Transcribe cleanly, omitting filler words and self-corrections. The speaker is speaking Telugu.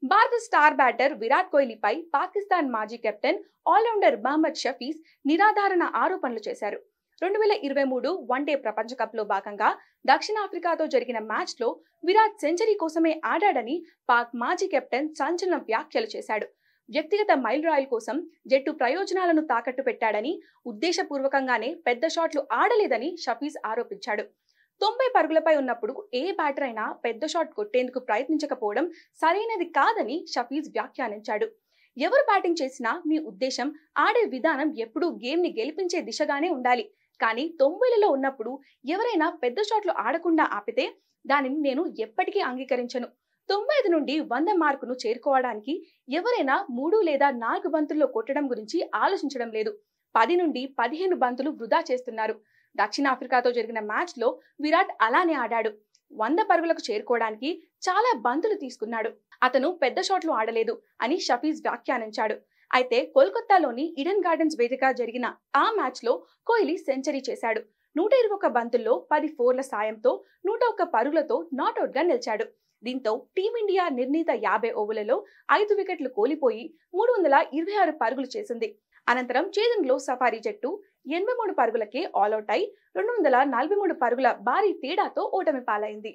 భారత స్టార్ బ్యాటర్ విరాట్ కోహ్లీపై పాకిస్తాన్ మాజీ కెప్టెన్ ఆల్రౌండర్ మహమ్మద్ షఫీజ్ నిరాధారణ ఆరోపణలు చేశారు. 2023 వన్డే ప్రపంచ కప్లో భాగంగా దక్షిణాఫ్రికాతో జరిగిన మ్యాచ్లో విరాట్ సెంచరీ కోసమే ఆడాడని పాక్ మాజీ కెప్టెన్ సంచలన వ్యాఖ్యలు చేశాడు. వ్యక్తిగత మైలురాయిల కోసం జట్టు ప్రయోజనాలను తాకట్టు పెట్టాడని, ఉద్దేశపూర్వకంగానే పెద్ద షాట్లు ఆడలేదని షఫీజ్ ఆరోపించాడు. 90 పరుగులపై ఉన్నప్పుడు ఏ బ్యాటర్ అయినా పెద్ద షాట్ కొట్టేందుకు ప్రయత్నించకపోవడం సరైనది కాదని షఫీజ్ వ్యాఖ్యానించాడు. ఎవరు బ్యాటింగ్ చేసినా మీ ఉద్దేశం, ఆడే విధానం ఎప్పుడూ గేమ్ ని గెలిపించే దిశగానే ఉండాలి. కానీ 90లలో ఉన్నప్పుడు ఎవరైనా పెద్ద షాట్లు ఆడకుండా ఆపితే దానిని నేను ఎప్పటికీ అంగీకరించను. 95 నుండి 100 మార్కును చేరుకోవడానికి ఎవరైనా 3 లేదా 4 బంతుల్లో కొట్టడం గురించి ఆలోచించడం లేదు. 10 నుండి 15 బంతులు వృధా చేస్తున్నారు. దక్షిణాఫ్రికాతో జరిగిన మ్యాచ్ లో విరాట్ అలానే ఆడాడు. 100 పరుగులకు చేరుకోవడానికి చాలా బంతులు తీసుకున్నాడు. అతను పెద్ద షాట్లు ఆడలేదు అని షఫీజ్ వ్యాఖ్యానించాడు. అయితే కోల్కతాలోని ఈడెన్ గార్డెన్స్ వేదికగా జరిగిన ఆ మ్యాచ్ లో కోహ్లీ సెంచరీ చేశాడు. 121 బంతుల్లో 10 ఫోర్ల సాయంతో 101 పరుగులతో నాట్అవుట్ గా నిలిచాడు. దీంతో టీమిండియా నిర్ణీత 50 ఓవర్లలో 5 వికెట్లు కోల్పోయి 326 పరుగులు చేసింది. అనంతరం ఛేదింగ్లో సఫారీ జట్టు 83 పరుగులకే ఆల్అౌట్ అయి 243 పరుగుల భారీ తేడాతో ఓటమి పాలైంది.